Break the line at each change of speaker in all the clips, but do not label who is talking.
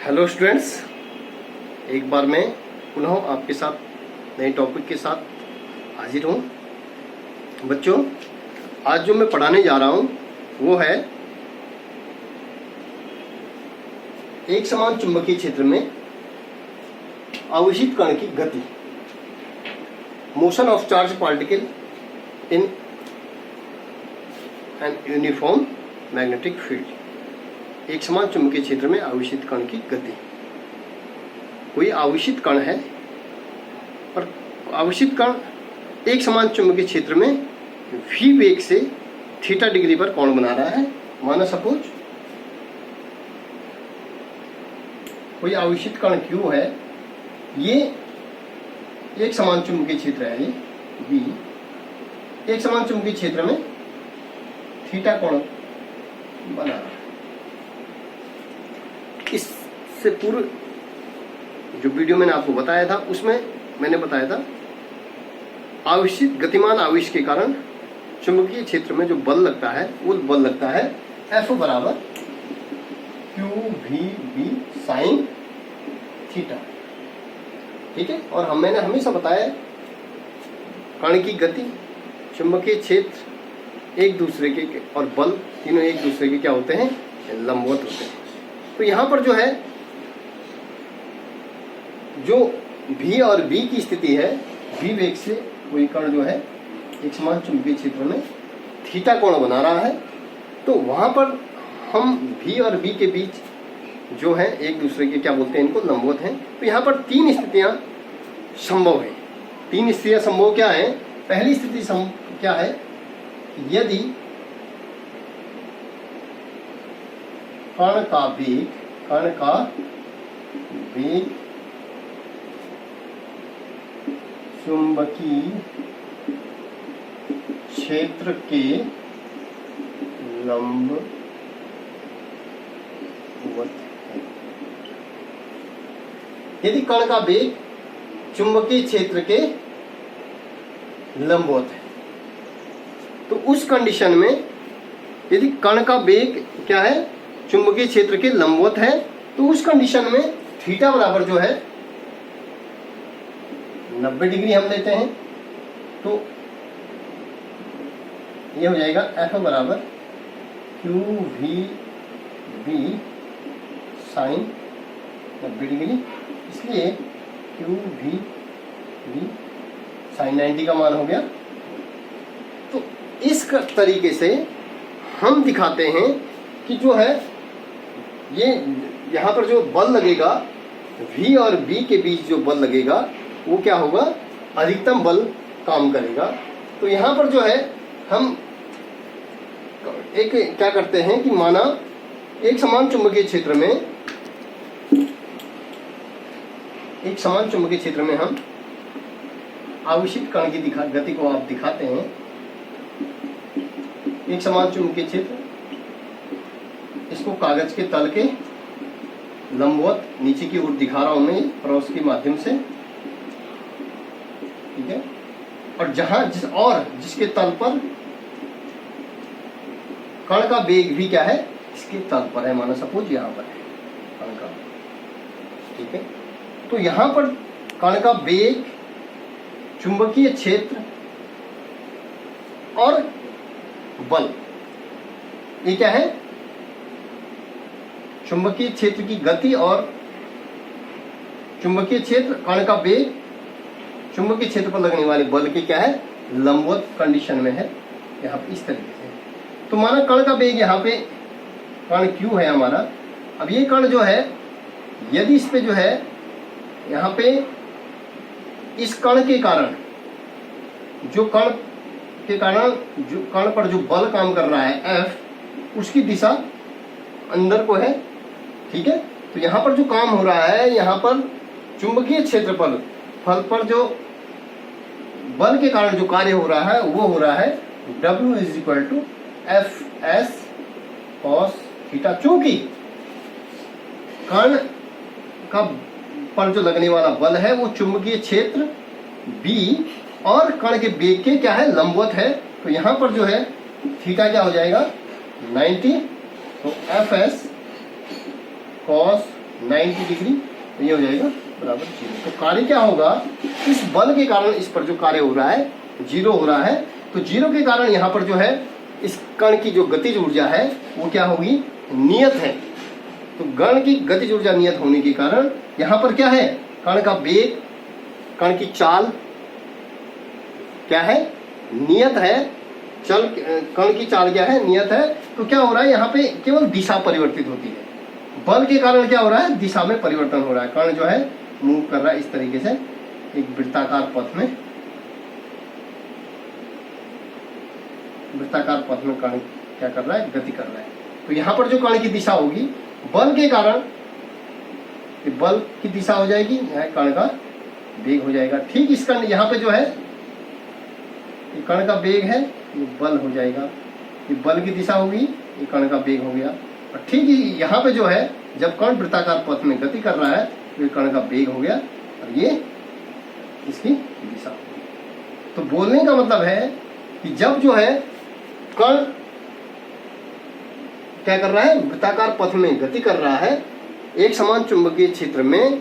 Hello students, एक बार मैं पुनः आपके साथ नए टॉपिक के साथ हाजिर हूँ। बच्चों, आज जो मैं पढ़ाने जा रहा हूँ वो है एक समान चुंबकीय क्षेत्र में आवेशित कण की गति, motion of charge particle in an uniform magnetic field. एक समान चुंबकीय क्षेत्र में आवेशित कण की गति। कोई आवेशित कण है और आवेशित कण एक समान चुंबकीय क्षेत्र में v वेग से थीटा डिग्री पर कोण बना रहा है। माना सपोज कोई आवेशित कण Q है, ये एक समान चुंबकीय क्षेत्र है, ये V एक समान चुंबकीय क्षेत्र में थीटा कोण बना रहा है। इससे पूर्व जो वीडियो मैंने आपको बताया था उसमें मैंने बताया था आवेशित गतिमान आवेश के कारण चुंबकीय क्षेत्र में जो बल लगता है वो बल लगता है F बराबर QVB साइन थीटा। ठीक है, और मैंने हमेशा बताया कण की गति, चुंबकीय क्षेत्र एक दूसरे के और बल तीनों एक दूसरे के क्या होते हैं, लंबवत होते हैं। तो यहाँ पर जो है जो V और B की स्थिति है, V वेग से कोई कण जो है एक समान चुंबकीय क्षेत्र में थीटा कोण बना रहा है, तो वहाँ पर हम V और B के बीच जो है एक दूसरे के क्या बोलते हैं, इनको लंबवत हैं। तो यहाँ पर तीन स्थितियाँ संभव हैं। तीन स्थितियाँ संभव क्या है? पहली स्थिति क्या है, यदि कण का वेग चुंबकीय क्षेत्र के लंबवत है। यदि कण का वेग चुंबकीय क्षेत्र के लंबवत है, तो उस कंडीशन में यदि कण का वेग क्या है, चुंबकीय क्षेत्र के लंबवत है, तो उस कंडीशन में थीटा बराबर जो है 90 डिग्री हम लेते हैं, तो ये हो जाएगा F बराबर QVB साइन 90 डिग्री। इसलिए QVB साइन 90 का मान हो गया। तो इस तरीके से हम दिखाते हैं कि जो है ये यहाँ पर जो बल लगेगा V और B के बीच जो बल लगेगा वो क्या होगा, अधिकतम बल काम करेगा। तो यहाँ पर जो है हम एक क्या करते हैं कि माना एक समान चुंबकीय क्षेत्र में हम आवेशित कण की गति को आप दिखाते हैं। एक समान चुंबकीय क्षेत्र, इसको कागज के तल के लंबवत नीचे की ओर दिखा रहा हूं मैं क्रॉस के माध्यम से। ठीक है, और जिसके तल पर कण का वेग भी क्या है, इसके तल पर है। माना सपोज यहाँ पर है कण का, ठीक है, तो यहाँ पर कण का वेग, चुंबकीय क्षेत्र और बल, ये क्या है, चुंबकीय क्षेत्र की गति और चुंबकीय क्षेत्र, कण का वेग, चुंबकीय क्षेत्र पर लगने वाले बल की क्या है, लंबवत कंडीशन में है यहाँ पे इस तरीके से। तो माना कण का वेग यहाँ पे कण Q है हमारा। अब ये कण जो है, यदि इस पे जो है यहाँ पे इस कण के कारण जो कण पर जो बल काम कर रहा है F, उसकी दिशा अंदर को है। ठीक है, तो यहाँ पर जो काम हो रहा है, यहाँ पर चुंबकीय क्षेत्र पर जो बल के कारण जो कार्य हो रहा है वो हो रहा है W = FS cos थीटा। चूंकि कण का पर जो लगने वाला बल है वो चुंबकीय क्षेत्र B और कण के वेग के क्या है, लंबवत है। तो यहाँ पर जो है थीटा क्या हो जाएगा, 90। तो Fs cos 90 डिग्री, तो ये हो जाएगा बराबर 0। तो कार्य क्या होगा, इस बल के कारण इस पर जो कार्य हो रहा है 0 हो रहा है, तो 0 के कारण यहाँ पर जो है इस कण की जो गतिज ऊर्जा है वो क्या होगी, नियत है। तो कण की गतिज ऊर्जा नियत होने के कारण यहाँ पर क्या है, कण का वेग, कण की चाल क्या है, नियत है। चल कण की चाल क्या है, नियत है। तो क्या हो रहा है, यहाँ पे केवल दिशा परिवर्तित होती है, बल के कारण क्या हो रहा है, दिशा में परिवर्तन हो रहा है। कण जो है मूव कर रहा है इस तरीके से एक वृत्ताकार पथ में, वृत्ताकार पथ में कण क्या कर रहा है, गति कर रहा है। तो यहाँ पर जो कण की दिशा होगी बल के कारण, बल की दिशा हो जाएगी, यहाँ कण का वेग हो जाएगा। ठीक इस कण यहाँ पे जो है ये कण का वेग है, ये बल हो जाएगा, ये बल की दिशा होगी, ये कण का वेग हो गया। और ठीक यहाँ पे जो है जब कण वृत्ताकार पथ में गति कर रहा है तो ये कण का वेग हो गया और ये इसकी दिशा होगी। तो बोलने का मतलब है कि जब जो है कण क्या कर रहा है, वृत्ताकार पथ में गति कर रहा है, एक समान चुंबकीय क्षेत्र में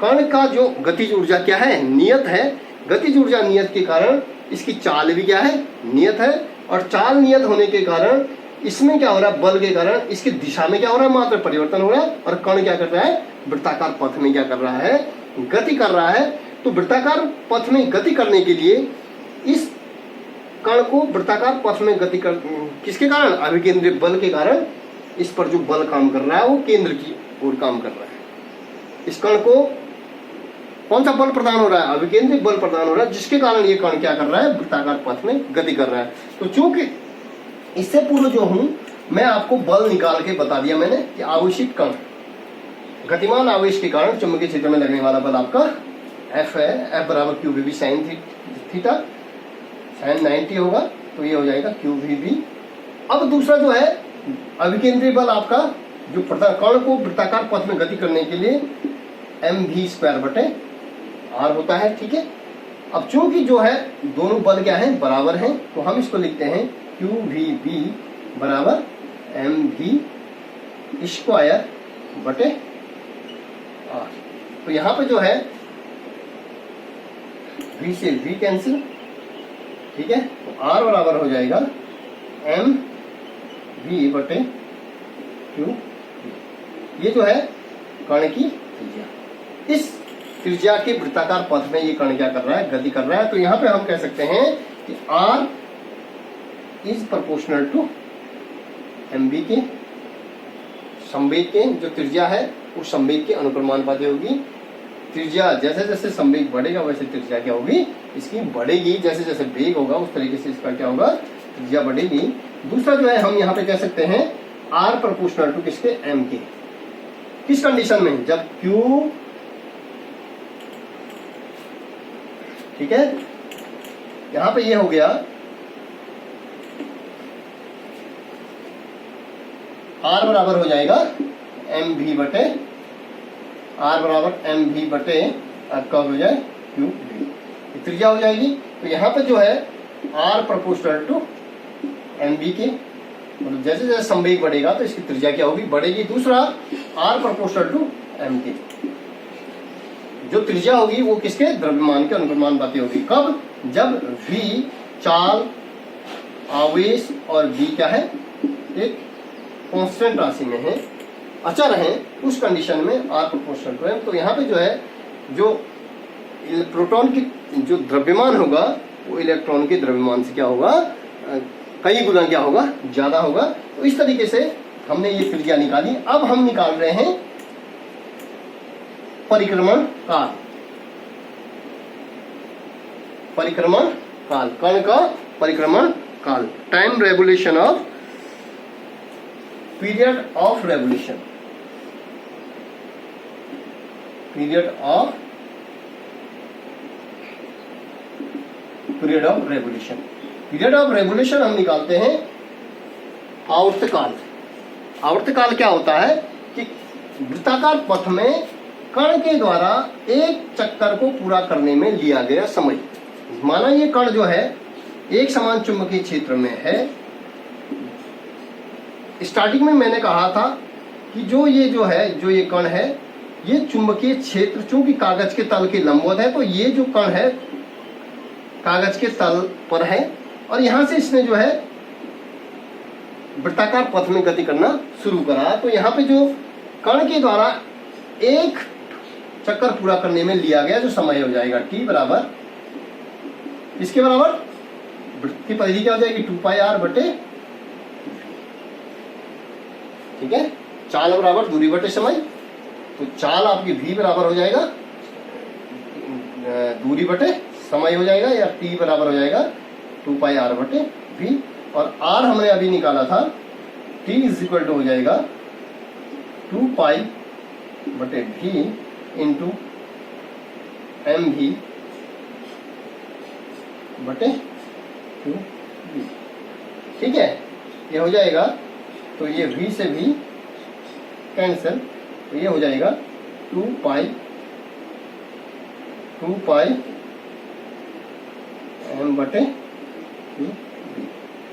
कण का जो गतिज ऊर्जा क्या है, नियत है। गतिज ऊर्जा नियत के कारण इसकी चाल भी क्या है, नियत है। और चाल नियत होने के कारण इसमें क्या हो रहा है, बल के कारण इसकी दिशा में क्या हो रहा है, मात्र परिवर्तन हो रहा है। और कण क्या कर रहा है, वृत्ताकार पथ में क्या कर रहा है, गति कर रहा है। तो वृत्ताकार पथ में गति करने के लिए इस कण को वृत्ताकार पथ में गति कर, किसके कारण, अभिकेंद्रित बल के कारण इस पर जो बल काम कर रहा है वो केंद्र की ओर काम कर रहा है। इस कण को कौन सा बल प्रदान हो रहा है, अभिकेंद्रित बल प्रदान हो रहा है, जिसके कारण ये कण क्या कर रहा है, वृत्ताकार पथ में गति कर रहा है। तो चूंकि इससे पूर्व जो हूं मैं आपको बल निकाल के बता दिया मैंने कि आवेशित कण, गतिमान आवेश के कारण चुंबकीय क्षेत्र में लगने वाला बल आपका F है, F बराबर QVB साइन थीटा, साइन 90 होगा, तो ये हो जाएगा QVB। अब दूसरा जो है अभिकेंद्रीय बल आपका जो कण को वृत्ताकार पथ में गति करने के लिए mv² बटे r होता है, ठीक है। अब चूंकि जो है दोनों बल क्या है, बराबर हैं, तो हम इसको लिखते हैं QVB बराबर mv² बटे r। तो यहाँ पे जो है v से v कैंसिल, ठीक है। तो r बराबर हो जाएगा mv बटे q। ये जो है कण की त्रिज्या, इस त्रिज्या के वृत्ताकार पथ में ये कण क्या कर रहा है, गति कर रहा है। तो यहाँ पे हम कह सकते हैं कि r is proportional to mv के, संवेग के जो त्रिज्या है वो संवेग के अनुक्रमानुपाती होगी। त्रिज्या जैसे जैसे संवेग बढ़ेगा वैसे त्रिज्या क्या होगी, इसकी बढ़ेगी। जैसे जैसे वेग होगा उस तरीके से इसका क्या होगा, त्रिज्या बढ़ेगी। दूसरा जो है हम यहाँ पे कह सकते हैं r प्रोपोर्शनल टू किसके, m के। किस कंडीशन में, जब Q, ठीक है, यहां पे ये हो गया R बराबर हो जाएगा mv बटे, R बराबर mv बटे आपका हो जाए QV, त्रिज्या हो जाएगी। तो यहाँ पे जो है R प्रोपोर्शनल टू mv के, मतलब जैसे जैसे संवेग बढ़ेगा तो इसकी त्रिज्या क्या होगी, बढ़ेगी। दूसरा R प्रोपोर्शनल टू m के, जो त्रिज्या होगी वो किसके, द्रव्यमान के अनुक्रमानुपाती होगी। कब, जब v चाल, आवेश और v क्या है, एक कांस्टेंट राशि में है, अचर है, उस कंडीशन में R प्रोपोर्शनल टू m। तो यहाँ पे जो है जो प्रोटॉन की जो द्रव्यमान होगा वो इलेक्ट्रॉन के द्रव्यमान से क्या होगा, कई गुना क्या होगा, ज्यादा होगा। तो इस तरीके से हमने ये त्रिज्या निकाली। अब हम निकाल रहे हैं परिक्रमण काल, परिक्रमण काल, कण का परिक्रमण काल, time revolution of, period of revolution, period of revolution. Period of revolution हम निकालते हैं आवर्तकाल। आवर्तकाल क्या होता है कि वृत्ताकार पथ में कण के द्वारा एक चक्कर को पूरा करने में लिया गया समय। माना ये कण जो है एक समान चुंबकीय क्षेत्र में है। स्टार्टिंग में मैंने कहा था कि जो ये कण है ये चुंबकीय क्षेत्र चूंकि कागज के तल के लंबवत है, तो ये जो कण है कागज के तल पर है और यहां से इसने जो है वृत्ताकार पथ में गति करना शुरू करा। तो यहाँ पे जो कण के द्वारा एक चक्कर पूरा करने में लिया गया जो समय हो जाएगा t बराबर, इसके बराबर वृत्त की परिधि क्या हो जाएगी 2πr बटे, ठीक है। चाल बराबर दूरी बटे समय, तो चाल आपकी v बराबर हो जाएगा दूरी बटे समय हो जाएगा, या t बराबर हो जाएगा 2πr बटे v, और r हमने अभी निकाला था, t इज इक्वल टू हो जाएगा 2π बटे v इंटू mv बटे 2v, ठीक है। ये हो जाएगा, तो ये v से v कैंसिल, तो ये हो जाएगा 2π m बटे 2v,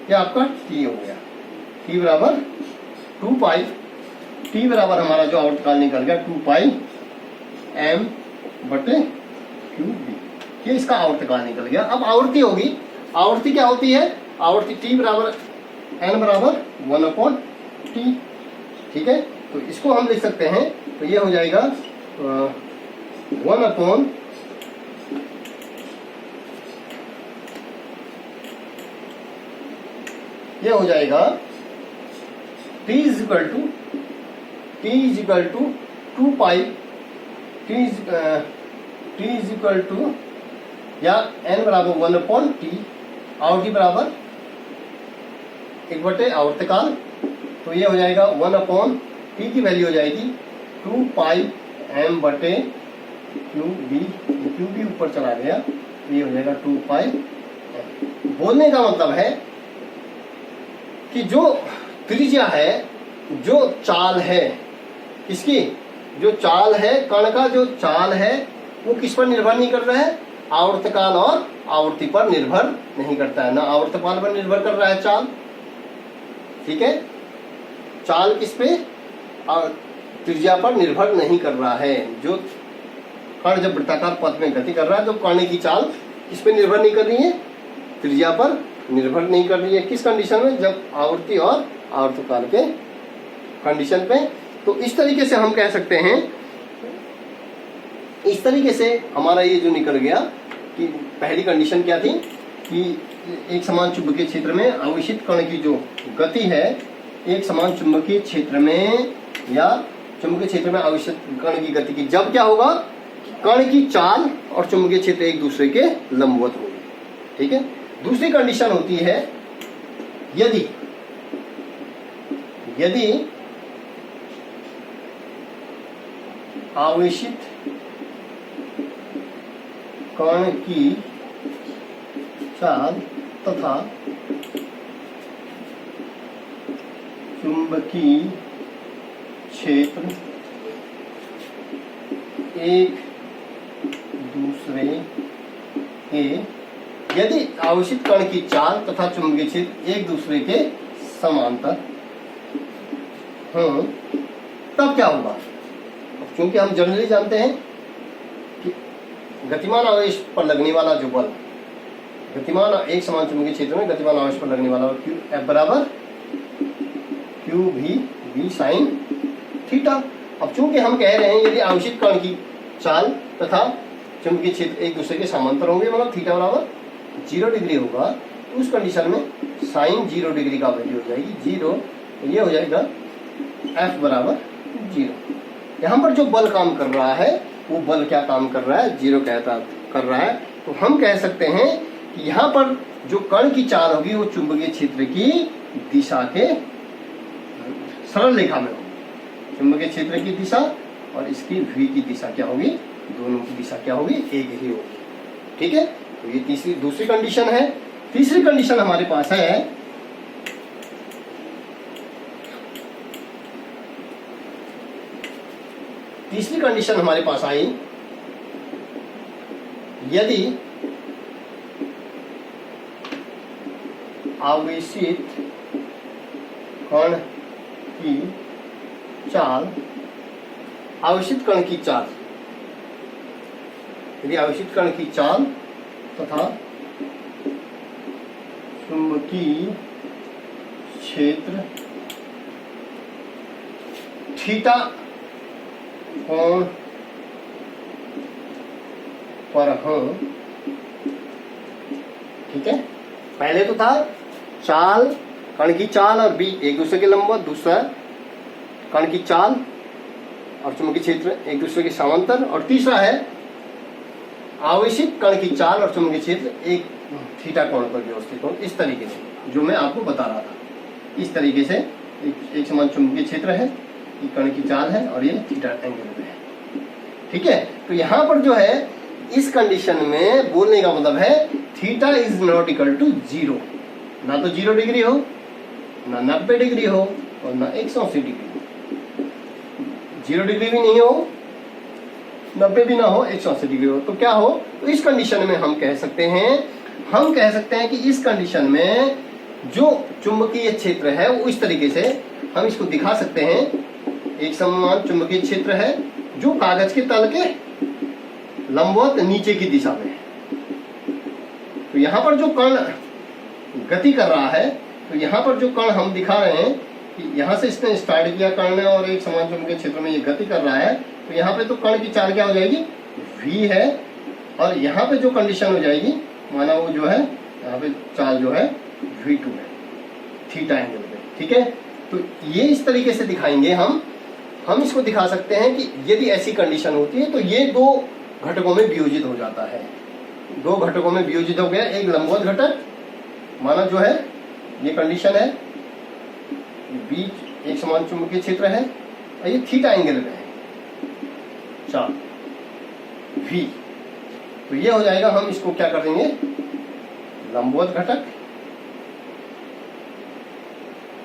ये आपका t हो गया। t बराबर 2π, t बराबर हमारा जो आवर्तकाल निकल गया 2π m बटे 2v, ये इसका आवर्तकाल निकल गया। अब आवृत्ति होगी, आवृत्ति क्या होती है, आवृत्ति t बराबर n बराबर 1/t, ठीक है। तो इसको हम लिख सकते हैं, तो ये हो जाएगा 1/, ये हो जाएगा t is equal to 2π, t is equal to या n बराबर 1/t, आवृत्ति बराबर 1/, आवर्तकाल, तो ये हो जाएगा 1/t की वैल्यू हो जाएगी 2π m बटे qb, qb ऊपर चला गया, ये हो जाएगा 2π m। बोलने का मतलब है कि जो त्रिज्या है, जो चाल है, इसकी जो चाल है, कण का जो चाल है वो किस पर निर्भर नहीं कर रहा है, आवर्तकाल और आवृत्ति पर निर्भर नहीं करता है, ना आवर्तकाल पर निर्भर कर रहा है चाल, ठीक है। चाल किस पे, त्रिज्या पर निर्भर नहीं कर रहा है। जो कण जब वृत्ताकार पथ में गति कर रहा है तो कण की चाल किस पे निर्भर नहीं कर रही है, त्रिज्या पर निर्भर नहीं कर रही है। किस कंडीशन में, जब आवृत्ति और आवर्तकाल के कंडीशन पे। तो इस तरीके से हम कह सकते हैं, इस तरीके से हमारा ये जो निकल गया कि पहली कंडीशन क्या थी कि एक समान चुंबकीय क्षेत्र में आवेशित कण की जो गति है, एक समान चुंबकीय क्षेत्र में या चुंबकीय क्षेत्र में आवेशित कण की गति की जब क्या होगा, कण की चाल और चुंबकीय क्षेत्र एक दूसरे के लंबवत होंगे, ठीक है। दूसरी कंडीशन होती है यदि आवेशित कण की चाल तथा चुंबकीय क्षेत्र एक दूसरे के, यदि आवेशित कण की चाल तथा चुंबकीय क्षेत्र एक दूसरे के समांतर हों, तब क्या होगा। क्योंकि हम जनरली जानते हैं कि गतिमान आवेश पर लगने वाला जो बल, गतिमान एक समान चुंबकीय क्षेत्र में गतिमान आवेश पर लगने वाला Q F बराबर QV V sin थीटा। अब चूंकि हम कह रहे हैं यदि आवेशित कण की चाल तथा चुंबकीय क्षेत्र एक दूसरे के समांतर होंगे, मतलब थीटा बराबर 0 डिग्री होगा, तो उस कंडीशन में साइन 0 डिग्री का वैल्यू हो जाएगी 0, तो ये हो जाएगा F बराबर 0। यहाँ पर जो बल काम कर रहा है वो बल क्या काम कर रहा है, 0 कर रहा है। तो हम कह सकते हैं कि यहाँ पर जो कण की चाल होगी वो चुंबकीय क्षेत्र की दिशा के सरल रेखा में होगी। चुंबकीय क्षेत्र की दिशा और इसकी v की दिशा क्या होगी, दोनों की दिशा क्या होगी, एक ही होगी, ठीक है। तो ये दूसरी कंडीशन है। तीसरी कंडीशन हमारे पास है तीसरी कंडीशन हमारे पास आई, यदि आवेशित कण की चाल आवेशित कण की चाल, यदि आवेशित कण की चाल तथा चुंबकीय क्षेत्र थीटा कोण पर हो, ठीक है। पहले तो था चाल, कण की चाल और बी एक दूसरे के लंबवत, दूसरा कण की चाल और चुंबकीय क्षेत्र एक दूसरे के समांतर, और तीसरा है आवेशित कण की चाल और चुंबकीय क्षेत्र एक थीटा कोण पर व्यवस्थित हो। इस तरीके से जो मैं आपको बता रहा था, इस तरीके से एक समान चुंबकीय क्षेत्र है, ये कण की चाल है और ये थीटा एंगल में है, ठीक है। तो यहाँ पर जो है इस कंडीशन में बोलने का मतलब है theta is not equal to 0, ना तो 0 डिग्री हो, ना 90 डिग्री हो और ना 180 डिग्री हो। 0 डिग्री भी नहीं हो, 90 भी ना हो, 180 डिग्री हो। तो क्या हो, तो इस कंडीशन में हम कह सकते हैं कि इस कंडीशन में जो चुंबकीय क्षेत्र है वो इस तरीके से हम इसको दिखा सकते हैं। एक समान चुंबकीय क्षेत्र है जो कागज के तल के लंबवत नीचे की दिशा में है। तो यहाँ पर जो कण गति कर रहा है, तो यहाँ पर जो कण हम दिखा रहे हैं कि यहाँ से इसने स्टार्ट किया कण ने और एक समान चुंबकीय क्षेत्र में ये गति कर रहा है, तो यहाँ पे तो कण की चाल क्या हो जाएगी, v है, और यहाँ पे जो कंडीशन हो जाएगी, माना वो जो है यहाँ पे चाल जो है v2 है थीटा एंगल पे, ठीक है। तो ये इस तरीके से दिखाएंगे हम इसको दिखा सकते हैं कि यदि ऐसी कंडीशन होती है तो ये दो घटकों में वियोजित हो जाता है। दो घटकों में वियोजित हो गया, एक लंबवत घटक, माना जो है ये कंडीशन है, बीच एक समान चुंबकीय क्षेत्र है और ये थीटा एंगल में है, चाल v। तो ये हो जाएगा, हम इसको क्या कर देंगे, लंबवत घटक,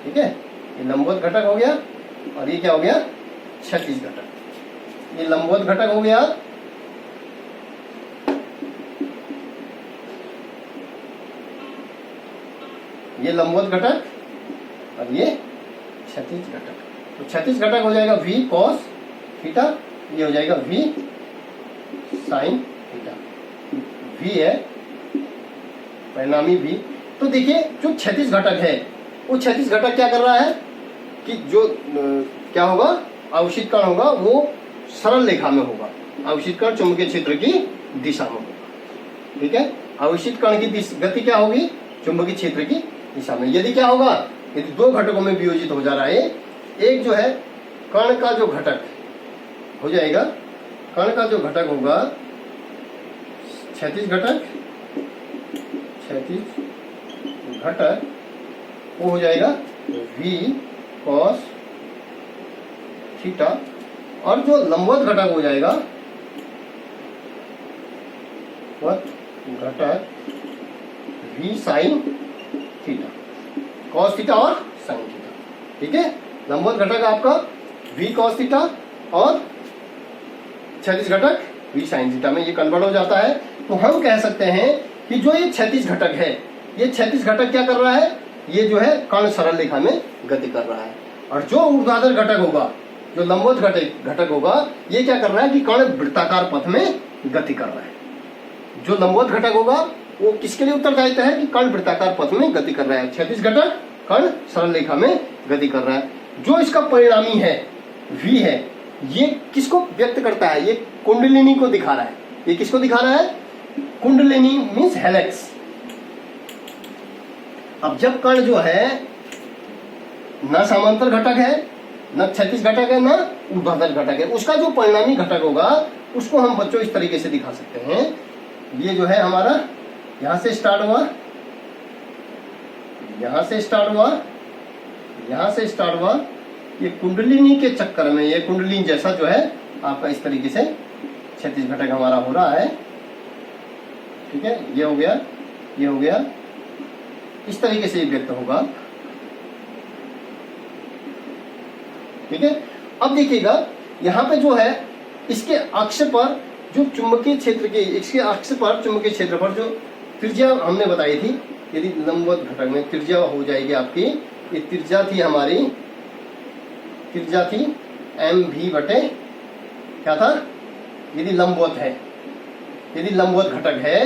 ठीक है। ये लंबवत घटक हो गया और ये क्या हो गया, क्षैतिज घटक। ये लंबवत घटक हो गया, ये लंबवत घटक और ये क्षैतिज घटक। तो क्षैतिज घटक हो जाएगा v cos थीटा, ये हो जाएगा v sin थीटा। v है परिणामी v। तो देखिए जो क्षैतिज घटक है वो क्षैतिज घटक क्या कर रहा है कि जो क्या होगा, आवेशित कण होगा वो सरल रेखा में होगा, आवेशित कण चुंबकीय क्षेत्र की दिशा में होगा, ठीक है। आवेशित कण की गति क्या होगी, चुंबकीय क्षेत्र की दिशा में। यदि क्या होगा, यदि दो घटकों में वियोजित हो जा रहा है, एक जो है कण का जो घटक हो जाएगा, कण का जो घटक होगा क्षैतिज घटक, क्षैतिज घटक वो हो जाएगा v cos थीटा, और जो लंबवत घटक हो जाएगा वह घटक v sin theta, cos theta और sin थीटा, ठीक है। लंबवत घटक आपका v cos थीटा और क्षैतिज घटक v sin थीटा में ये कन्वर्ट हो जाता है। तो हम कह सकते हैं कि जो ये क्षैतिज घटक है, ये क्षैतिज घटक क्या कर रहा है, ये जो है कण सरल रेखा में गति कर रहा है, और जो ऊर्ध्वाधर घटक होगा, जो लंबवत घटक होगा, ये क्या कर रहा है कि कण वृत्ताकार पथ में गति कर रहा है। जो लंबवत घटक होगा वो किसके लिए उत्तरदायित्व है कि कण वृत्ताकार पथ में गति कर रहा है, क्षैतिज घटक कण सरल रेखा में गति कर रहा है। जो इसका परिणामी है v है, ये किसको व्यक्त करता है, ये कुंडलिनी को दिखा रहा है। ये किसको दिखा रहा है, कुंडलिनी मीन्स हेलेक्स। अब जब कण जो है न समांतर घटक है, न क्षैतिज घटक है, न ऊर्ध्वाधर घटक है, उसका जो परिणामी घटक होगा उसको हम बच्चों इस तरीके से दिखा सकते हैं। ये जो है हमारा यहां से स्टार्ट हुआ, यहां से स्टार्ट हुआ, यहां से स्टार्ट हुआ, ये कुंडलिनी के चक्कर में, ये कुंडलिनी जैसा जो है आपका इस तरीके से क्षैतिज घटक हमारा हो रहा है, ठीक है। ये हो गया, ये हो गया, इस तरीके से ये व्यक्त होगा, ठीक है। अब देखिएगा यहाँ पे जो है इसके अक्ष पर जो चुंबकीय क्षेत्र की, इसके अक्ष पर चुंबकीय क्षेत्र पर जो त्रिज्या हमने बताई थी, यदि लंबवत घटक में त्रिज्या हो जाएगी आपकी, ये त्रिज्या थी हमारी, त्रिज्या थी mv बटे क्या था, यदि लंबवत है, यदि लंबवत घटक है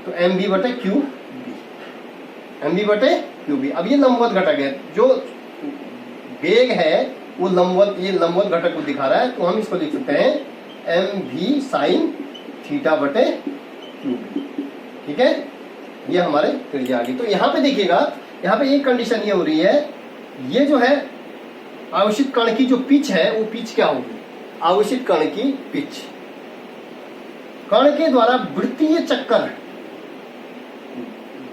तो एम बी बटे क्यू बी, एम बी बटे क्यू बी। अब ये लंबवत घटक है, जो वेग है वो लंबवत, ये लंबवत घटक को दिखा रहा है, तो हम इसको लिख सकते हैं एम वी साइन थीटा बटे क्यू बी। ठीक है, ये हमारे त्रिज्या आ गई। तो यहाँ पे देखिएगा, यहाँ पे एक कंडीशन ये हो रही है, ये जो है आवेशित कण की जो पिच है वो पिच क्या होगी, आवेशित कण की पिच, कण के द्वारा वृत्तीय चक्कर,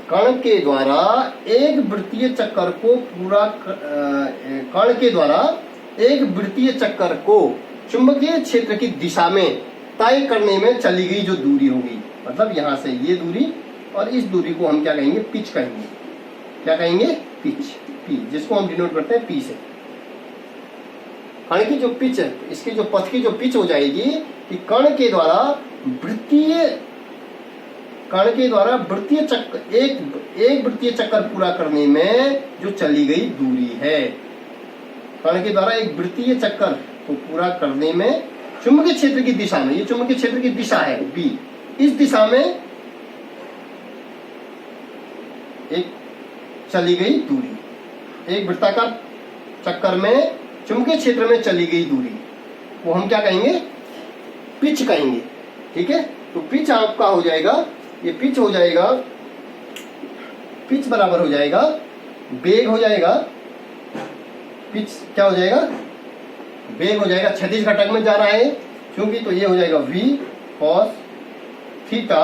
कण के द्वारा एक वृत्तीय चक्कर को पूरा, कण के द्वारा एक वृत्तीय चक्कर को चुंबकीय क्षेत्र की दिशा में तय करने में चली गई जो दूरी होगी, मतलब यहां से ये दूरी और इस दूरी को हम क्या कहेंगे, पिच कहेंगे। क्या कहेंगे, पिच, पी, जिसको हम डिनोट करते हैं पी से। कण की जो पिच है, इसकी जो पथ की जो पिच हो जाएगी कि कण के द्वारा वृत्तीय, कण के द्वारा वृत्तीय चक्कर, एक वृत्तीय चक्कर पूरा करने में जो चली गई दूरी है, कण के द्वारा एक वृत्तीय चक्कर को पूरा करने में चुंबकीय क्षेत्र की दिशा में, ये चुंबकीय क्षेत्र की दिशा है बी, इस दिशा में एक चली गई दूरी, एक वृत्ताकार चक्कर में चुंबकीय क्षेत्र में चली गई दूरी, वो हम क्या कहेंगे, पिच कहेंगे। ठीक है, तो पिच आपका हो जाएगा, ये पिच हो जाएगा, पिच बराबर हो जाएगा वेग हो जाएगा, पिच क्या हो जाएगा, वेग हो जाएगा, क्षैतिज घटक में जा रहा है क्योंकि, तो ये हो जाएगा v cos थीटा,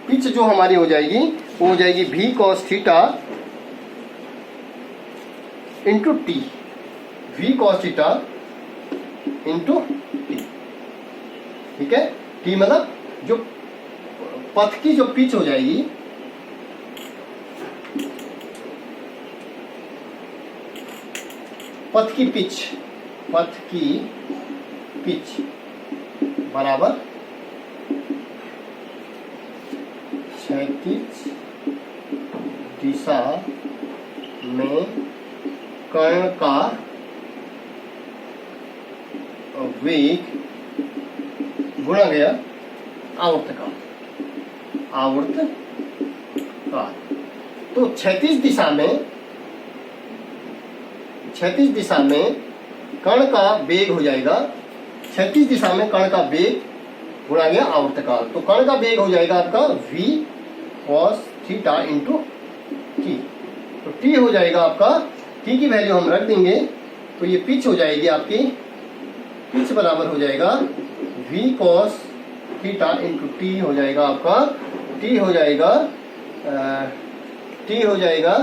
पिच जो हमारी हो जाएगी वो हो जाएगी v cos theta into T, v cos theta into T. ठीक है, टी मतलब जो पथ की जो पिच हो जाएगी, पथ की पिच, पथ की पिच बराबर क्षैतिज दिशा में कण का वेग गुणा गया आवर्तकाल, आवर्तकाल। तो क्षैतिज दिशा में, क्षैतिज दिशा में कण का वेग हो जाएगा, क्षैतिज दिशा में कण का वेग गुणा गया आवर्तकाल, तो कण का वेग हो जाएगा आपका v cos theta into T. तो टी हो जाएगा आपका, टी की वैल्यू हम रख देंगे, तो ये पिच हो जाएगी आपकी, पिच बराबर हो जाएगा v cos theta into T हो जाएगा आपका, टी हो जाएगा, टी हो जाएगा